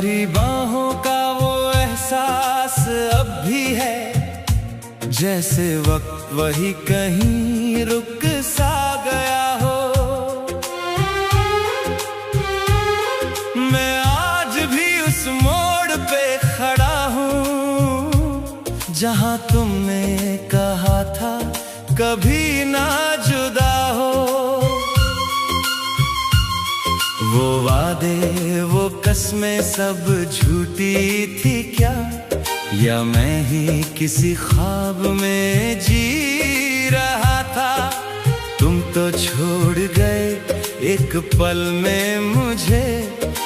तुम्हारी बाहों का वो एहसास अब भी है, जैसे वक्त वही कहीं रुक सा गया हो। मैं आज भी उस मोड़ पे खड़ा हूँ जहाँ तुमने कहा था कभी ना जुदा हो। वो वादे वो कसमें सब झूठी थी क्या, या मैं ही किसी ख्वाब में जी रहा था। तुम तो छोड़ गए एक पल में मुझे,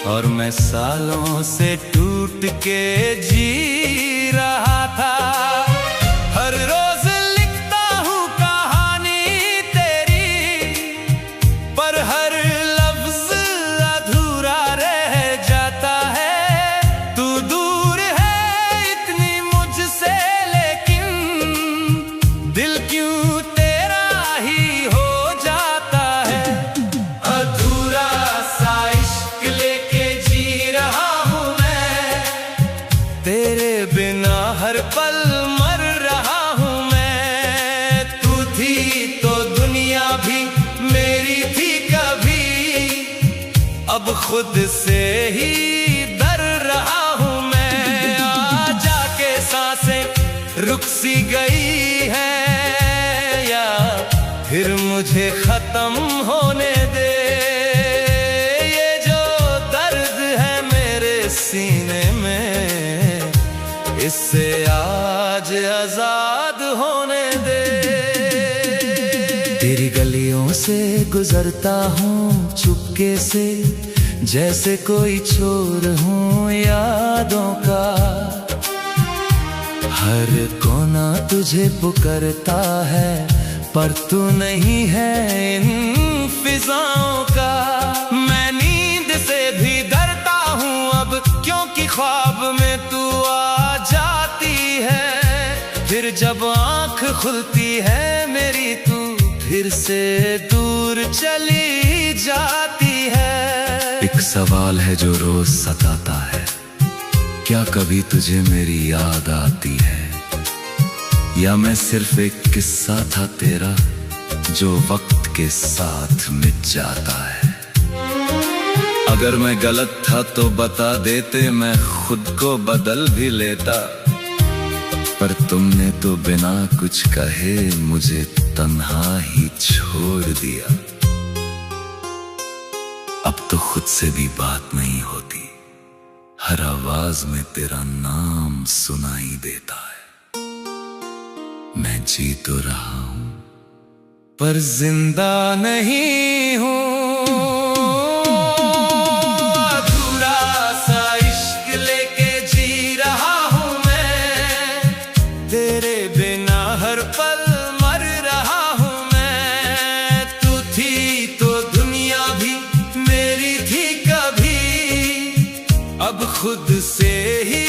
और मैं सालों से टूट के जी रहा था। हर रोज लिखता हूँ कहानी तेरी, पर हर लफ्ज अधूरा रह जाता है। तू दूर है इतनी मुझसे, लेकिन दिल क्यों तेरा ही हो जाता है। अधूरा सा इश्क लेके जी रहा हूँ मैं, तेरे बिना हर पल मर रहा हूँ मैं। तू थी तो दुनिया भी मेरी थी कभी, अब खुद से ही डर रहा हूँ मैं। आ जाके सांसें रुक सी गई है, या फिर मुझे खत्म होने दे। ये जो दर्द है मेरे सीने में, इससे आज आजाद होने दे। तेरी गलियों से गुजरता हूँ चुपके से, जैसे कोई चोर हूँ यादों का। हर कोना तुझे पुकारता है, पर तू नहीं है इन फिजाओं का। मैं नींद से भी डरता हूँ अब, क्योंकि ख्वाब में तू आ जाती है। फिर जब आँख खुलती है मेरी, तू फिर से दूर चली जाती है। एक सवाल है जो रोज सताता है, क्या कभी तुझे मेरी याद आती है, या मैं सिर्फ एक किस्सा था तेरा जो वक्त के साथ मिट जाता है। अगर मैं गलत था तो बता देते, मैं खुद को बदल भी लेता। पर तुमने तो बिना कुछ कहे मुझे तन्हा ही छोड़ दिया। अब तो खुद से भी बात नहीं होती, हर आवाज में तेरा नाम सुनाई देता है। मैं जी तो रहा हूं, पर जिंदा नहीं हूं। अब खुद से ही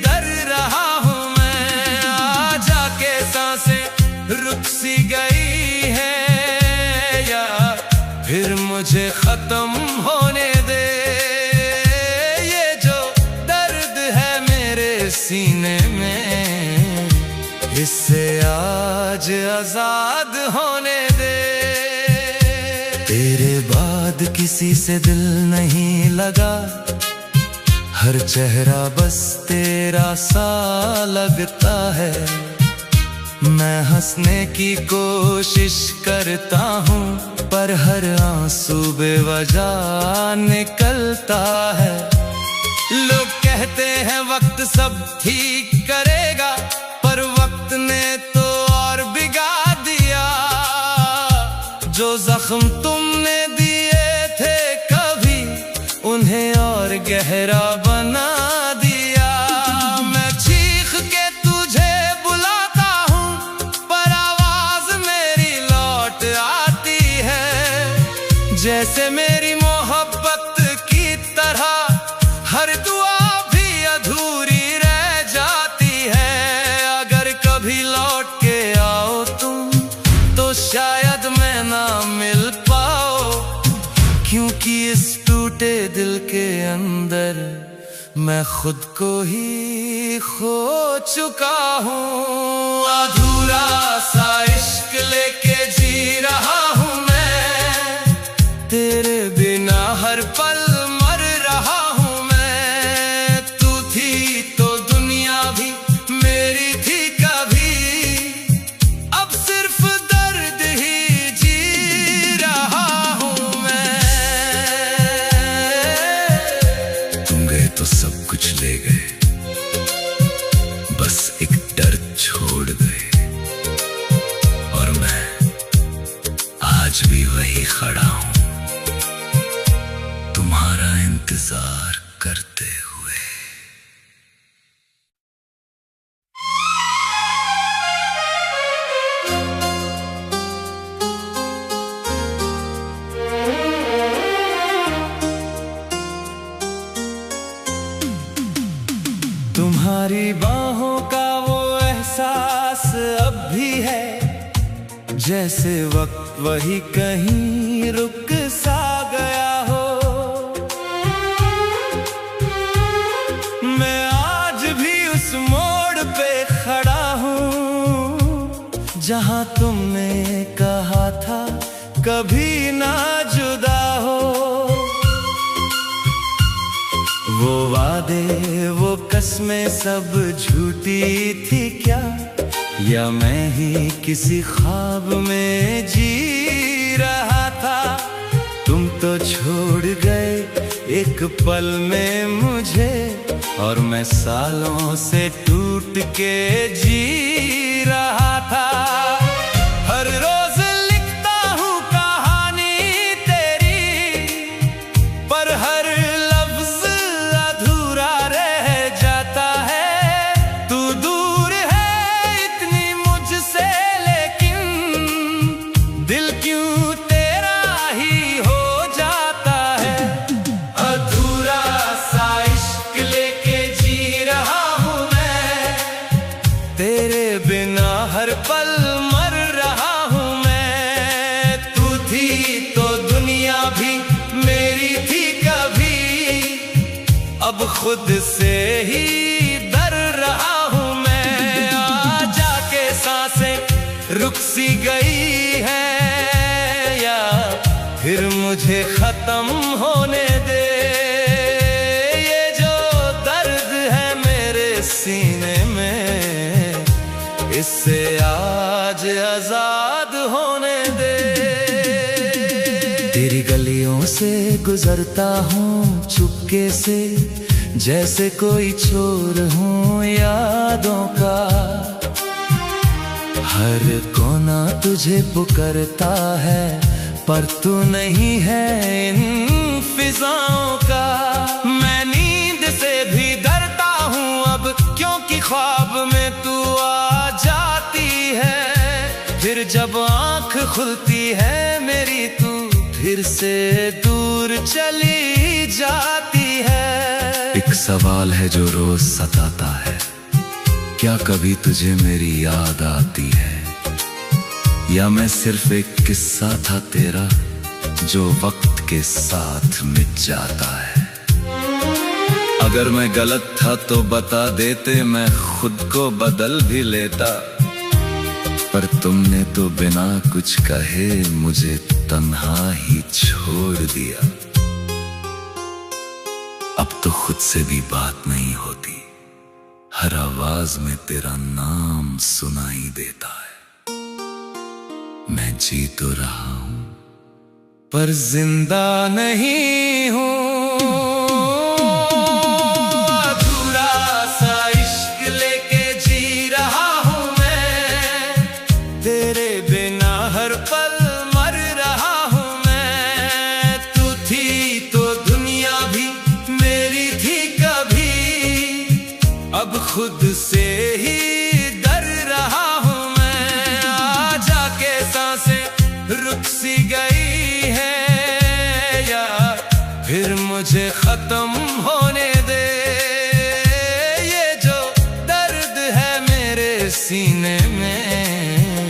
डर रहा हूँ मैं। आ जाके सांसें रुक सी गई है, या फिर मुझे खत्म होने दे। ये जो दर्द है मेरे सीने में, इससे आज आजाद होने दे। तेरे बाद किसी से दिल नहीं लगा, हर चेहरा बस तेरा सा लगता है। मैं हंसने की कोशिश करता हूँ, पर हर आंसू बेवजह निकलता है। लोग कहते हैं वक्त सब ठीक करेगा, पर वक्त ने तो और बिगाड़ दिया। जो जख्म तुमने दिए थे कभी, उन्हें और गहरा बना दिया। मैं चीख के तुझे बुलाता हूँ, पर आवाज मेरी लौट आती है। जैसे मेरी मोहब्बत की तरह हर दुआ भी अधूरी रह जाती मैं खुद को ही खो चुका हूँ। अधूरा सा इश्क लेके जी रहा हूँ मैं, तेरे बिना हर पल मर रहा हूँ मैं। तू थी तो दुनिया भी मेरी थी कभी, अब सिर्फ दर्द ही जी रहा हूँ मैं। तुम गए तो सब कुछ ले गए, बस एक दर्द छोड़ गए, और मैं आज भी वही खड़ा हूँ तुम्हारा इंतजार करते हुए। तुम्हारी बाहों का वो एहसास अब भी है, जैसे वक्त वही कहीं रुक सा गया हो। मैं आज भी उस मोड़ पे खड़ा हूँ जहाँ तुमने कहा था कभी ना जुदा हो। वो वादे वो कसमें सब झूठी थी क्या, या मैं ही किसी ख्वाब में जी रहा था। तुम तो छोड़ गए एक पल में मुझे, और मैं सालों से टूट के जी रहा था। हर रोज लिखता हूँ कहानी तेरी, पर हर लफ्ज अधूरा रह जाता है। तू दूर है इतनी मुझसे, लेकिन दिल क्यों तेरा ही हो जाता है। अधूरा सा इश्क लेके जी रहा हूँ मैं, तेरे बिना हर पल मर रहा हूँ मैं। तू थी तो दुनिया भी मेरी थी कभी, अब खुद से ही डर रहा हूँ मैं। आ जाके सांसें रुक सी गई है, या फिर मुझे खत्म होने दे। ये जो दर्द है मेरे सीने में, इससे आज आजाद होने दे। तेरी गलियों से गुजरता हूँ चुपके से, जैसे कोई चोर हूँ यादों का। हर कोना तुझे पुकारता है, पर तू नहीं है इन फिजाओं का। मैं नींद से भी डरता हूँ अब, क्योंकि ख्वाब में तू आ जाती है। फिर जब आँख खुलती है मेरी, तू फिर से दूर चली जाती है। एक सवाल है जो रोज सताता है, क्या कभी तुझे मेरी याद आती है, या मैं सिर्फ एक किस्सा था तेरा जो वक्त के साथ मिट जाता है। अगर मैं गलत था तो बता देते, मैं खुद को बदल भी लेता, पर तुमने तो बिना कुछ कहे मुझे तन्हा ही छोड़ दिया। अब तो खुद से भी बात नहीं होती, हर आवाज में तेरा नाम सुनाई देता है। मैं जी तो रहा हूं, पर जिंदा नहीं हूं। अधूरा सा इश्क लेके जी रहा हूं मैं, तेरे बिना हर पल मर रहा हूं मैं। तू थी तो दुनिया भी मेरी थी कभी, अब खुद से ही डर रहा हूं मैं। आ जाके सांसें रुक सी गई है, या फिर मुझे खत्म होने दे। ये जो दर्द है मेरे सीने में,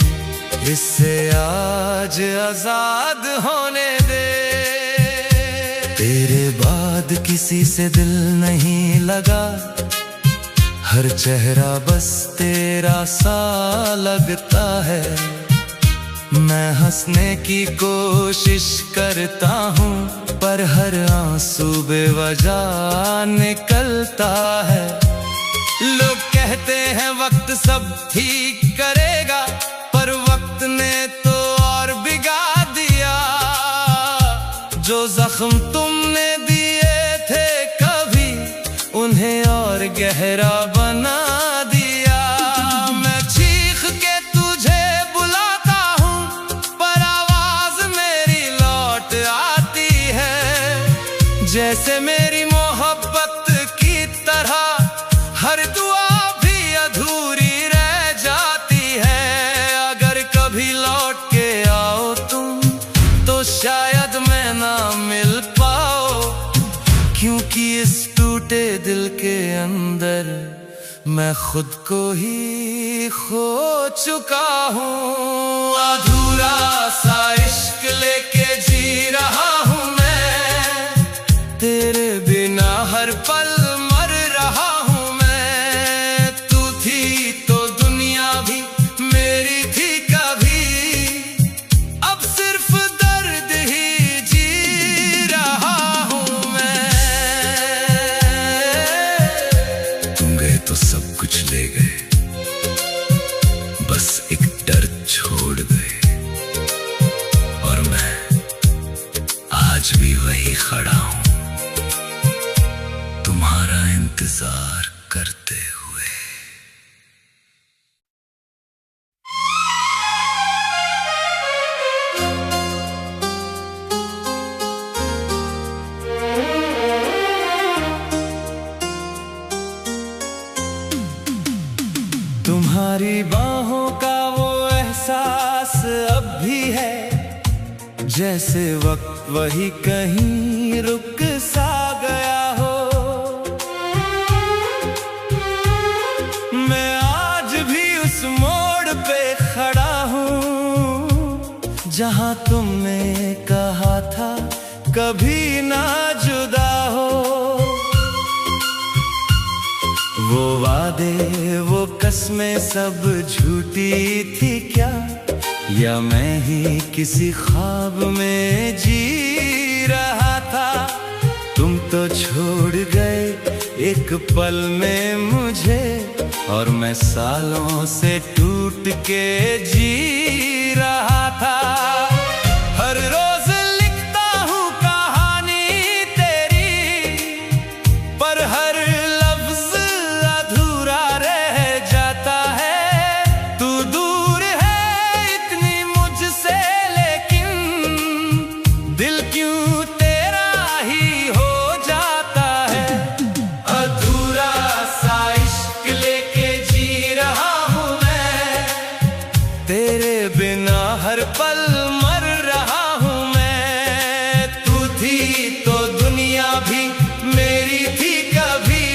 इससे आज आजाद होने दे। तेरे बाद किसी से दिल नहीं लगा, हर चेहरा बस तेरा सा लगता है। मैं हंसने की कोशिश करता हूँ, पर हर आंसू बेवजह निकलता है। लोग कहते हैं वक्त सब ठीक करेगा, पर वक्त ने तो और बिगाड़ दिया। जो जख्म तुमने दिए थे कभी, उन्हें और गहरा बना दिया। मैं चीख के तुझे बुलाता हूँ, पर आवाज मेरी लौट आती है। जैसे मेरी मोहब्बत की तरह हर दुआ भी अधूरी रह जाती है। अगर कभी लौट के आओ तुम, तो शायद मैं ना मिल पाओ, क्योंकि इस टूटे दिल के अंदर मैं खुद को ही खो चुका हूँ। अधूरा सा इश्क लेके जी रहा हूँ मैं, तेरे बिना हर पल मर रहा हूँ मैं। तू थी तो दुनिया भी मेरी थी कभी, अब सिर्फ दर्द ही जी रहा हूँ मैं। तुम गए तो सब कुछ ले गए, बस एक दर्द छोड़ गए, और मैं आज भी वही खड़ा हूँ, तुम्हारा इंतजार करते हुए। तुम्हारी बाहों का वो एहसास अब भी है, जैसे वक्त वही कहीं रुक सा गया हो। मैं आज भी उस मोड़ पे खड़ा हूँ, जहाँ तुमने कहा था कभी ना जुदा हो। वो वादे वो कसमें सब झूठी थी क्या, या मैं ही किसी ख्वाब में जी रहा था। तुम तो छोड़ गए एक पल में मुझे, और मैं सालों से टूट के जी रहा था। हर रोज लिखता हूँ कहानी तेरी, पर हर लफ्ज अधूरा रह जाता है। तू दूर है इतनी मुझसे, लेकिन दिल क्यों तेरा ही हो जाता है। अधूरा सा इश्क लेके जी रहा हूँ मैं, तेरे बिना हर पल मर रहा हूँ मैं। तू थी तो दुनिया भी मेरी थी कभी,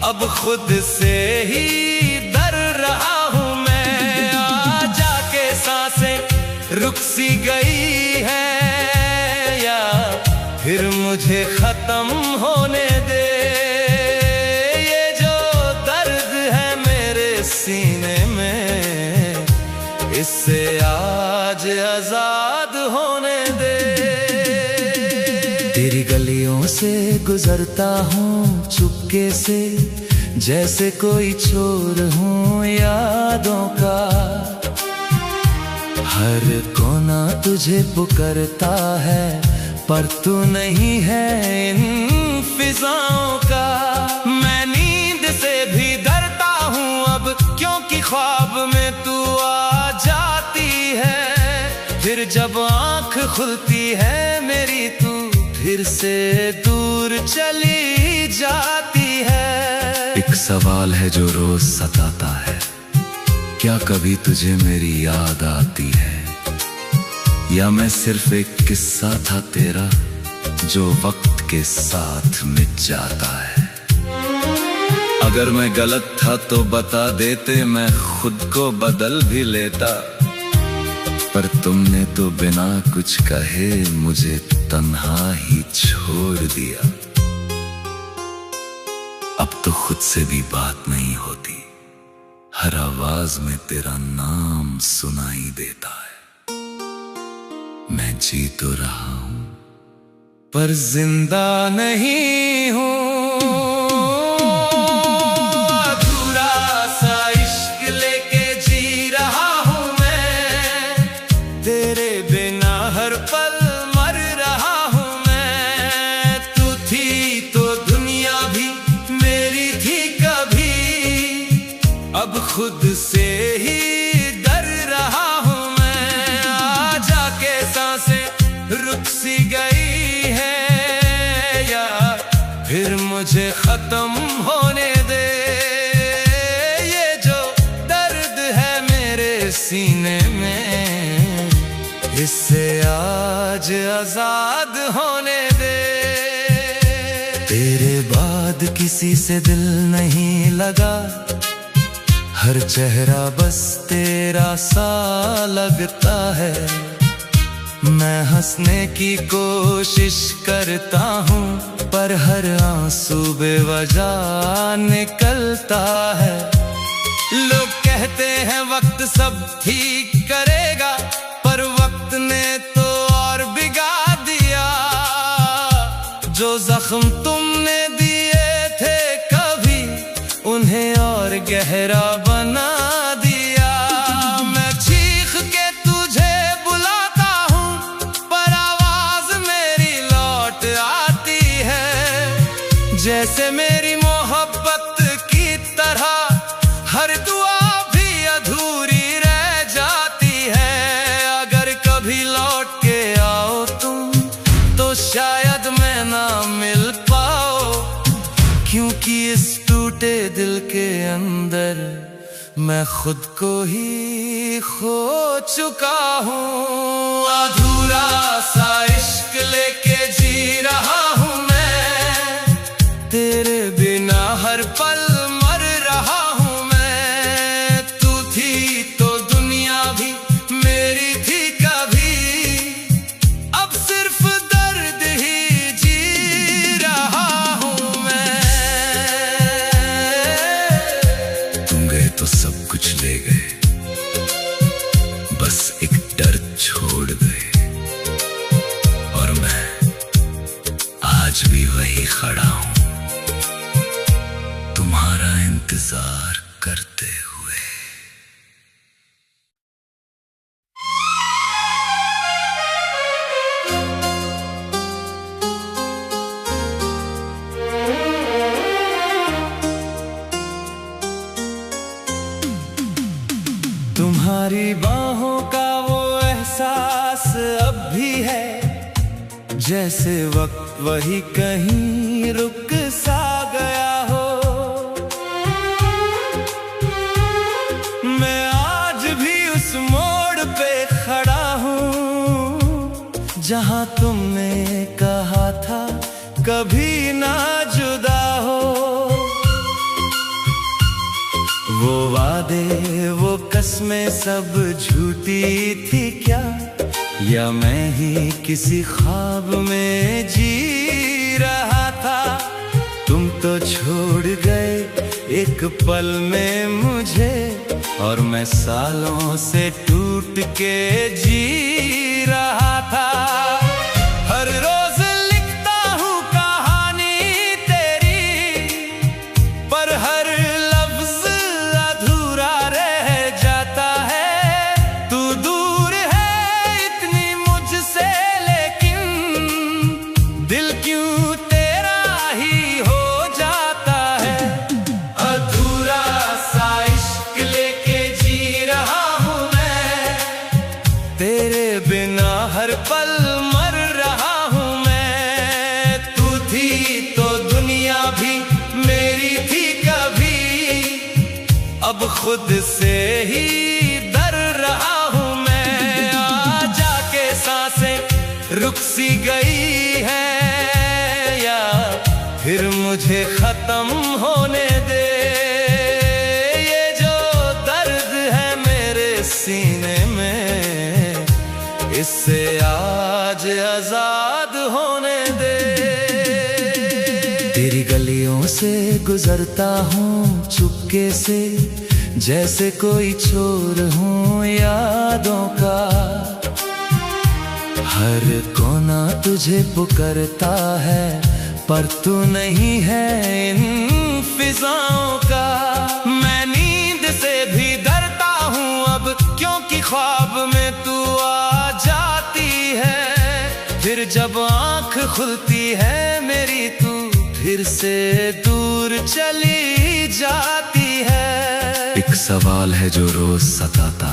अब खुद से ही डर रहा हूँ मैं। आ जाके सांसें रुक सी गई है, या फिर मुझे खत्म होने दे। ये जो दर्द है मेरे सीने में, इससे आज आजाद होने दे। तेरी गलियों से गुजरता हूँ चुपके से, जैसे कोई चोर हूँ यादों का। हर कोना तुझे पुकारता है, पर तू नहीं है इन फिजाओं का। मैं नींद से भी डरता हूँ अब, क्योंकि ख्वाब में तू आ जाती है। फिर जब आँख खुलती है मेरी, तू फिर से दूर चली जाती है। एक सवाल है जो रोज सताता है, क्या कभी तुझे मेरी याद आती है, या मैं सिर्फ एक किस्सा था तेरा जो वक्त के साथ मिट जाता है। अगर मैं गलत था तो बता देते, मैं खुद को बदल भी लेता, पर तुमने तो बिना कुछ कहे मुझे तन्हा ही छोड़ दिया। अब तो खुद से भी बात नहीं होती, हर आवाज में तेरा नाम सुनाई देता है। मैं जी तो रहा हूं पर जिंदा नहीं हूं। अब खुद से ही डर रहा हूँ मैं। आ जाके सांसें रुक सी गई है, या फिर मुझे खत्म होने दे। ये जो दर्द है मेरे सीने में, इससे आज आजाद होने दे। तेरे बाद किसी से दिल नहीं लगा, हर चेहरा बस तेरा सा लगता है। मैं हंसने की कोशिश करता हूँ, पर हर आंसू बेवजह निकलता है। लोग कहते हैं वक्त सब ठीक करेगा, पर वक्त ने तो और बिगाड़ दिया। जो जख्म तुमने दिए थे कभी, उन्हें और गहरा बना दिया। मैं चीख के तुझे बुलाता हूँ, पर आवाज मेरी लौट आती है। जैसे मेरी मोहब्बत की तरह हर दुआ भी अधूरी रह जाती है। अगर कभी लौट के आओ तुम, तो शायद मैं ना मिल पाओ, क्योंकि इस टूटे दिल के अंदर मैं खुद को ही खो चुका हूँ। अधूरा सा इश्क लेके जी रहा हूँ मैं, तेरे बिना हर पल मर रहा हूँ मैं। तू थी तो दुनिया भी मेरी थी कभी, अब सिर्फ दर्द ही जी रहा हूँ मैं। तो सब कुछ ले गए, बस एक डर छोड़ गए। और मैं आज भी वही खड़ा हूं, तुम्हारा इंतजार करते हुए। तुम्हारी बाहों का वो एहसास अब भी है, जैसे वक्त वही कहीं रुक सा गया हो। मैं आज भी उस मोड़ पे खड़ा हूँ, जहाँ तुमने कहा था कभी ना जुदा हो। वो वादे वो कसमें सब झूठी थी क्या, या मैं ही किसी ख्वाब में जी रहा था। तुम तो छोड़ गए एक पल में मुझे, और मैं सालों से टूट के जी रहा था। हर रोज लिखता हूँ कहानी तेरी, पर हर लफ्ज अधूरा रह जाता है। तू दूर है इतनी मुझसे, लेकिन दिल क्यों तेरा ही हो जाता है। अधूरा सा इश्क लेके जी रहा हूँ मैं, तेरे बिना हर पल मर रहा हूँ मैं। तू थी तो दुनिया भी मेरी थी कभी, अब खुद से ही डर रहा हूँ मैं। आ जाके सांसें रुक सी गई है, या फिर मुझे खत्म होने दे। ये जो दर्द है मेरे सीने में, इससे आज आजाद तेरी गलियों से गुजरता हूँ चुपके से, जैसे कोई चोर हूँ यादों का। हर कोना तुझे पुकारता है, पर तू नहीं है इन फिजाओं का। मैं नींद से भी डरता हूँ अब, क्योंकि ख्वाब में तू आ जाती है। फिर जब आँख खुलती है मेरी, तू फिर से दूर चली जाती है। एक सवाल है जो रोज सताता